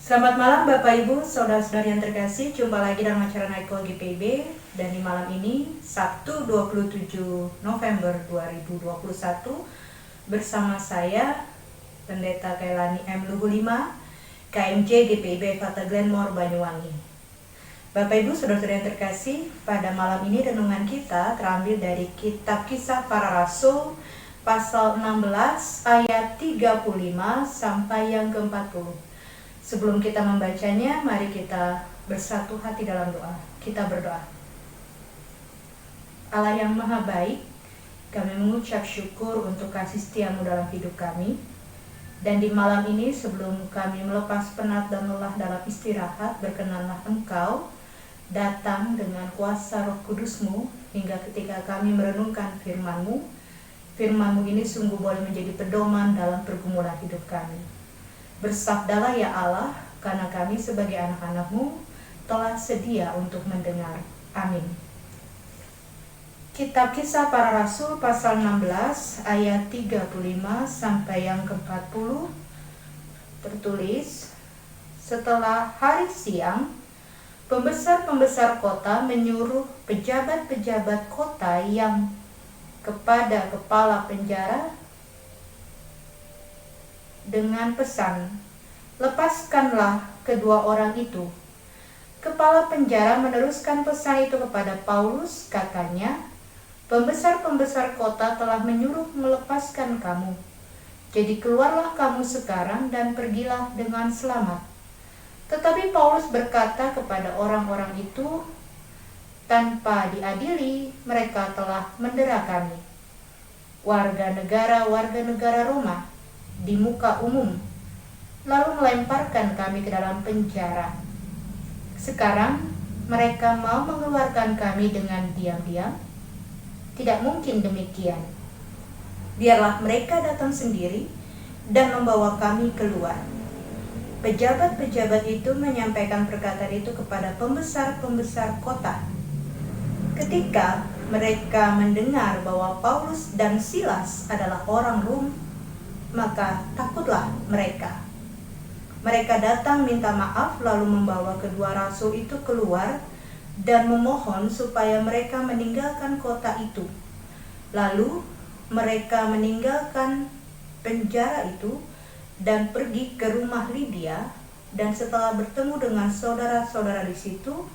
Selamat malam Bapak Ibu, saudara-saudari yang terkasih. Jumpa lagi dalam acara Naikul GPIB. Dan di malam ini, Sabtu 27 November 2021, bersama saya, Pendeta Kailani M. Luhulima, KMJ GPIB Fata Glenmore, Banyuwangi. Bapak Ibu, saudara-saudari yang terkasih, pada malam ini renungan kita terambil dari Kitab Kisah Para Rasul, pasal 16 ayat 35 sampai yang ke-40. Sebelum kita membacanya, mari kita bersatu hati dalam doa. Kita berdoa. Allah yang maha baik, kami mengucap syukur untuk kasih setiamu dalam hidup kami. Dan di malam ini, sebelum kami melepas penat dan lelah dalam istirahat, berkenanlah Engkau datang dengan kuasa Roh Kudus-Mu, hingga ketika kami merenungkan firman-Mu, firman-Mu ini sungguh boleh menjadi pedoman dalam pergumulan hidup kami. Bersabdalah ya Allah, karena kami sebagai anak-anak-Mu telah sedia untuk mendengar. Amin. Kitab Kisah Para Rasul pasal 16 ayat 35 sampai yang ke-40 tertulis, setelah hari siang, pembesar-pembesar kota menyuruh pejabat-pejabat kota yang kepada kepala penjara dengan pesan, lepaskanlah kedua orang itu. Kepala penjara meneruskan pesan itu kepada Paulus, katanya, pembesar-pembesar kota telah menyuruh melepaskan kamu. Jadi keluarlah kamu sekarang dan pergilah dengan selamat. Tetapi Paulus berkata kepada orang-orang itu, tanpa diadili mereka telah mendera kami, warga negara Roma, di muka umum, lalu melemparkan kami ke dalam penjara. Sekarang mereka mau mengeluarkan kami dengan diam-diam? Tidak mungkin demikian. Biarlah mereka datang sendiri dan membawa kami keluar. Pejabat-pejabat itu menyampaikan perkataan itu kepada pembesar-pembesar kota. Ketika mereka mendengar bahwa Paulus dan Silas adalah orang Rom, maka takutlah mereka. Mereka datang minta maaf, lalu membawa kedua rasul itu keluar dan memohon supaya mereka meninggalkan kota itu. Lalu mereka meninggalkan penjara itu dan pergi ke rumah Lydia, dan setelah bertemu dengan saudara-saudara di situ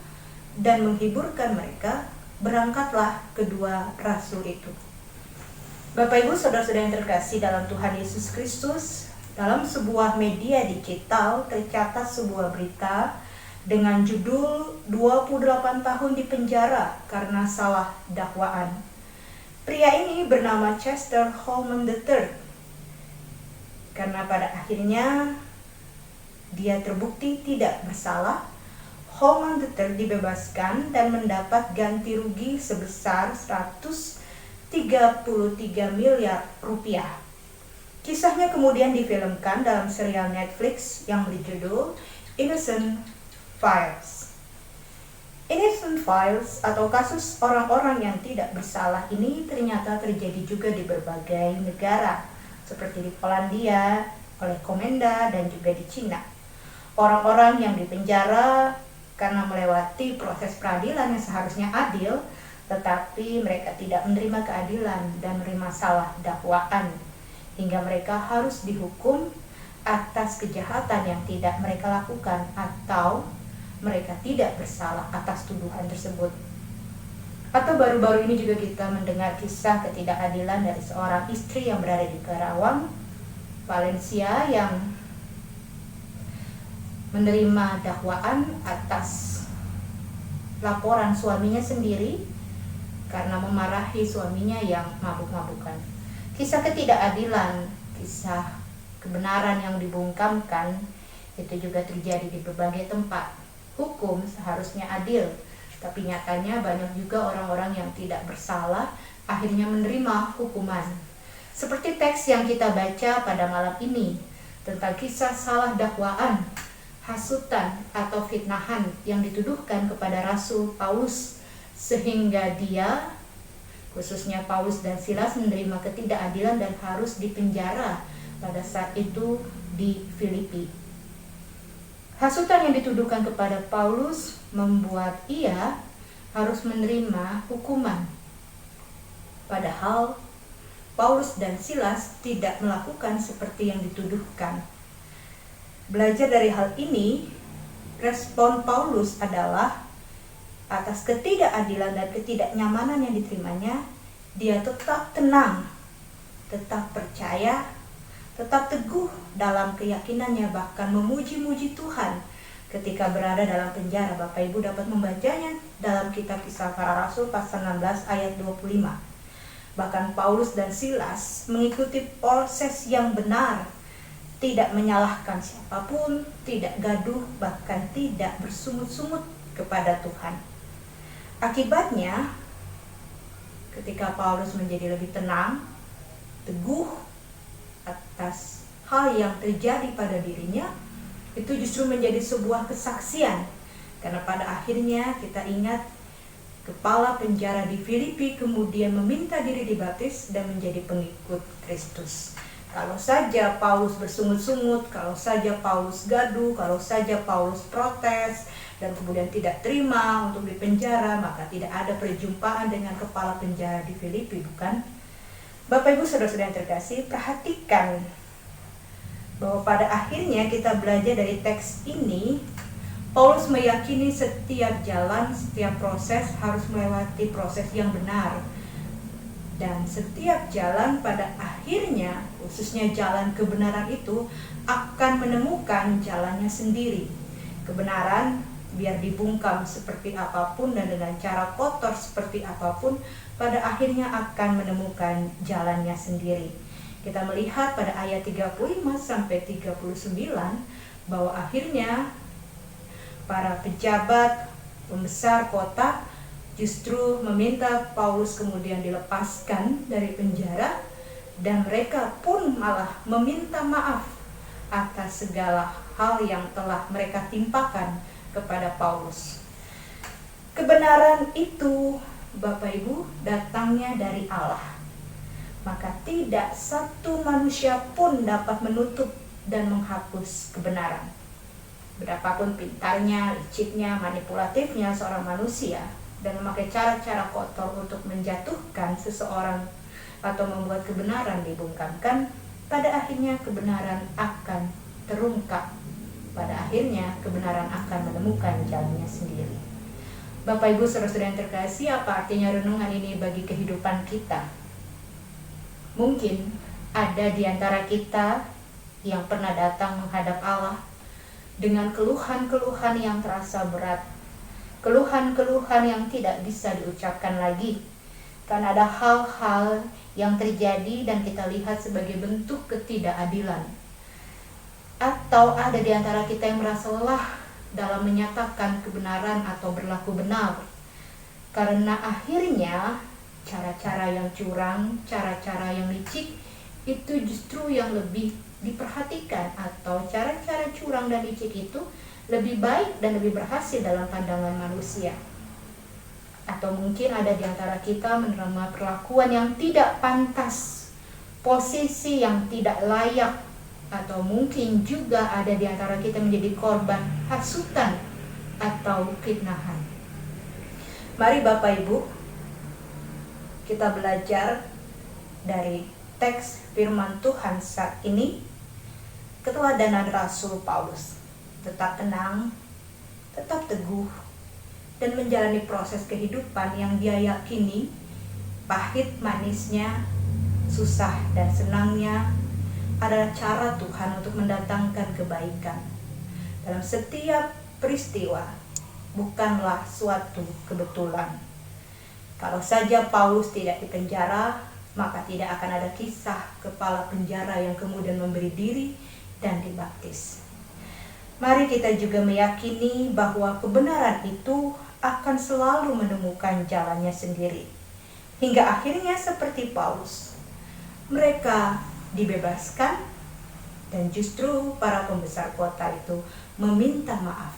dan menghiburkan mereka, berangkatlah kedua rasul itu. Bapak Ibu, saudara-saudara yang terkasih dalam Tuhan Yesus Kristus, dalam sebuah media digital tercatat sebuah berita dengan judul 28 tahun di penjara karena salah dakwaan. Pria ini bernama Chester Holman III. Karena pada akhirnya dia terbukti tidak bersalah, Holman III dibebaskan dan mendapat ganti rugi sebesar 133 miliar rupiah. Kisahnya kemudian difilmkan dalam serial Netflix yang berjudul Innocent Files. Innocent Files atau kasus orang-orang yang tidak bersalah ini ternyata terjadi juga di berbagai negara, seperti di Polandia, oleh Komenda, dan juga di Cina. Orang-orang yang dipenjara karena melewati proses peradilan yang seharusnya adil, tetapi mereka tidak menerima keadilan dan menerima salah dakwaan, hingga mereka harus dihukum atas kejahatan yang tidak mereka lakukan atau mereka tidak bersalah atas tuduhan tersebut. Atau baru-baru ini juga kita mendengar kisah ketidakadilan dari seorang istri yang berada di Karawang, Valencia, yang menerima dakwaan atas laporan suaminya sendiri karena memarahi suaminya yang mabuk-mabukan. Kisah ketidakadilan, kisah kebenaran yang dibungkamkan itu juga terjadi di berbagai tempat. Hukum seharusnya adil, tapi nyatanya banyak juga orang-orang yang tidak bersalah akhirnya menerima hukuman. Seperti teks yang kita baca pada malam ini tentang kisah salah dakwaan, hasutan atau fitnahan yang dituduhkan kepada Rasul Paulus, sehingga dia, khususnya Paulus dan Silas, menerima ketidakadilan dan harus dipenjara pada saat itu di Filipi. Hasutan yang dituduhkan kepada Paulus membuat ia harus menerima hukuman. Padahal Paulus dan Silas tidak melakukan seperti yang dituduhkan. Belajar dari hal ini, respon Paulus adalah atas ketidakadilan dan ketidaknyamanan yang diterimanya, dia tetap tenang, tetap percaya, tetap teguh dalam keyakinannya, bahkan memuji-muji Tuhan ketika berada dalam penjara. Bapak Ibu dapat membacanya dalam kitab Kisah Para Rasul pasal 16 ayat 25. Bahkan Paulus dan Silas mengikuti proses yang benar, tidak menyalahkan siapapun, tidak gaduh, bahkan tidak bersungut-sungut kepada Tuhan. Akibatnya, ketika Paulus menjadi lebih tenang, teguh atas hal yang terjadi pada dirinya, itu justru menjadi sebuah kesaksian. Karena pada akhirnya kita ingat, kepala penjara di Filipi kemudian meminta diri dibaptis dan menjadi pengikut Kristus. Kalau saja Paulus bersungut-sungut, kalau saja Paulus gaduh, kalau saja Paulus protes dan kemudian tidak terima untuk dipenjara, maka tidak ada perjumpaan dengan kepala penjara di Filipi, bukan? Bapak Ibu saudara-saudara yang terkasih, perhatikan bahwa pada akhirnya kita belajar dari teks ini, Paulus meyakini setiap jalan, setiap proses harus melewati proses yang benar. Dan setiap jalan pada akhirnya, khususnya jalan kebenaran itu, akan menemukan jalannya sendiri. Kebenaran, biar dibungkam seperti apapun dan dengan cara kotor seperti apapun, pada akhirnya akan menemukan jalannya sendiri. Kita melihat pada ayat 35 sampai 39 bahwa akhirnya para pejabat, pembesar kota justru meminta Paulus kemudian dilepaskan dari penjara, dan mereka pun malah meminta maaf atas segala hal yang telah mereka timpakan kepada Paulus. Kebenaran itu, Bapak Ibu, datangnya dari Allah. Maka tidak satu manusia pun dapat menutup dan menghapus kebenaran. Berapapun pintarnya, liciknya, manipulatifnya seorang manusia dan memakai cara-cara kotor untuk menjatuhkan seseorang atau membuat kebenaran dibungkamkan, pada akhirnya kebenaran akan terungkap. Pada akhirnya kebenaran akan menemukan jalannya sendiri. Bapak Ibu saudara-saudara yang terkasih, apa artinya renungan ini bagi kehidupan kita? Mungkin ada di antara kita yang pernah datang menghadap Allah dengan keluhan-keluhan yang terasa berat, keluhan-keluhan yang tidak bisa diucapkan lagi, karena ada hal-hal yang terjadi dan kita lihat sebagai bentuk ketidakadilan. Atau ada di antara kita yang merasa lelah dalam menyatakan kebenaran atau berlaku benar, karena akhirnya cara-cara yang curang, cara-cara yang licik itu justru yang lebih diperhatikan, atau cara-cara curang dan licik itu lebih baik dan lebih berhasil dalam pandangan manusia. Atau mungkin ada di antara kita menerima perlakuan yang tidak pantas, posisi yang tidak layak, atau mungkin juga ada di antara kita menjadi korban hasutan atau fitnahan. Mari Bapak Ibu, kita belajar dari teks firman Tuhan saat ini, keteladanan Rasul Paulus. Tetap tenang, tetap teguh, dan menjalani proses kehidupan yang dia yakini, pahit manisnya, susah dan senangnya, adalah cara Tuhan untuk mendatangkan kebaikan. Dalam setiap peristiwa, bukanlah suatu kebetulan. Kalau saja Paulus tidak dipenjara, maka tidak akan ada kisah kepala penjara yang kemudian memberi diri dan dibaptis. Mari kita juga meyakini bahwa kebenaran itu akan selalu menemukan jalannya sendiri. Hingga akhirnya seperti Paulus, mereka dibebaskan, dan justru para pembesar kota itu meminta maaf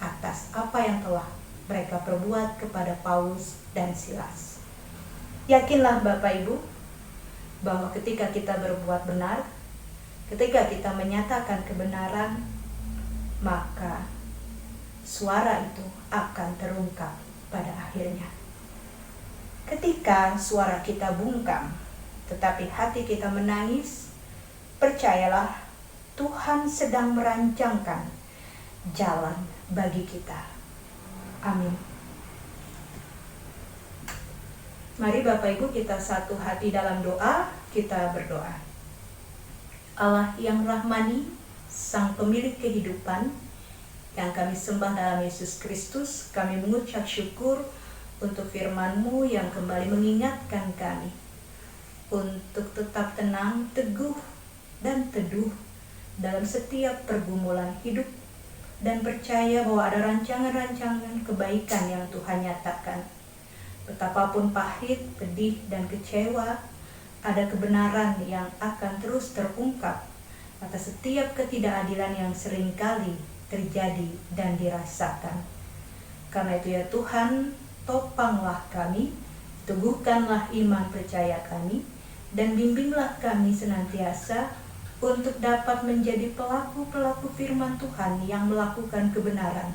atas apa yang telah mereka perbuat kepada Paulus dan Silas. Yakinlah Bapak Ibu bahwa ketika kita berbuat benar, ketika kita menyatakan kebenaran, maka suara itu akan terungkap pada akhirnya. Ketika suara kita bungkam, tetapi hati kita menangis, percayalah Tuhan sedang merancangkan jalan bagi kita. Amin. Mari Bapak Ibu kita satu hati dalam doa, kita berdoa. Allah yang rahmani, Sang Pemilik kehidupan, yang kami sembah dalam Yesus Kristus, kami mengucap syukur untuk firman-Mu yang kembali mengingatkan kami untuk tetap tenang, teguh, dan teduh dalam setiap pergumulan hidup, dan percaya bahwa ada rancangan-rancangan kebaikan yang Tuhan nyatakan. Betapapun pahit, pedih, dan kecewa, ada kebenaran yang akan terus terungkap atas setiap ketidakadilan yang seringkali terjadi dan dirasakan. Karena itu ya Tuhan, topanglah kami, teguhkanlah iman percaya kami, dan bimbinglah kami senantiasa untuk dapat menjadi pelaku-pelaku firman Tuhan yang melakukan kebenaran.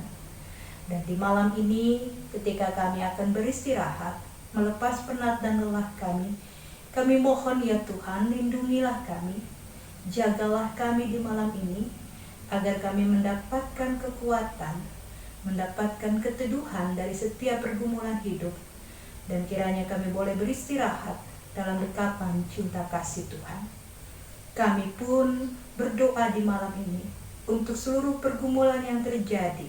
Dan di malam ini, ketika kami akan beristirahat, melepas penat dan lelah kami mohon ya Tuhan, lindungilah kami, jagalah kami di malam ini, agar kami mendapatkan kekuatan, mendapatkan keteduhan dari setiap pergumulan hidup, dan kiranya kami boleh beristirahat dalam dekapan cinta kasih Tuhan. Kami pun berdoa di malam ini untuk seluruh pergumulan yang terjadi,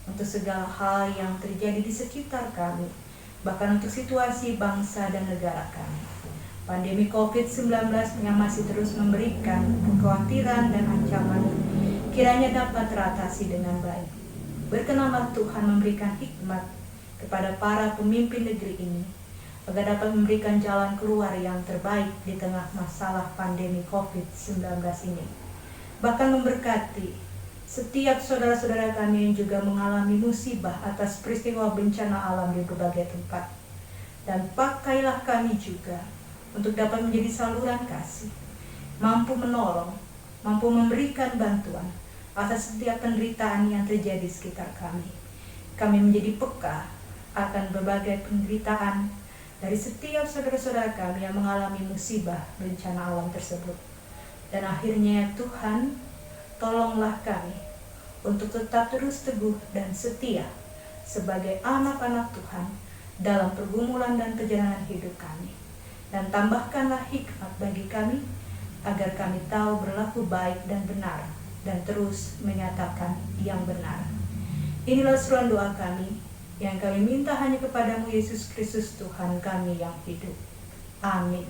untuk segala hal yang terjadi di sekitar kami, bahkan untuk situasi bangsa dan negara kami. Pandemi COVID-19 yang masih terus memberikan kekhawatiran dan ancaman, kiranya dapat teratasi dengan baik. Berkenanlah Tuhan memberikan hikmat kepada para pemimpin negeri ini, agar dapat memberikan jalan keluar yang terbaik di tengah masalah pandemi COVID-19 ini. Bahkan memberkati setiap saudara-saudara kami yang juga mengalami musibah atas peristiwa bencana alam di berbagai tempat. Dan pakailah kami juga untuk dapat menjadi saluran kasih, mampu menolong, mampu memberikan bantuan atas setiap penderitaan yang terjadi di sekitar kami. Kami menjadi peka akan berbagai penderitaan dari setiap saudara-saudara kami yang mengalami musibah bencana alam tersebut. Dan akhirnya Tuhan, tolonglah kami untuk tetap terus teguh dan setia sebagai anak-anak Tuhan dalam pergumulan dan perjalanan hidup kami. Dan tambahkanlah hikmat bagi kami, agar kami tahu berlaku baik dan benar, dan terus menyatakan yang benar. Inilah seruan doa kami, yang kami minta hanya kepadamu Yesus Kristus Tuhan kami yang hidup. Amin.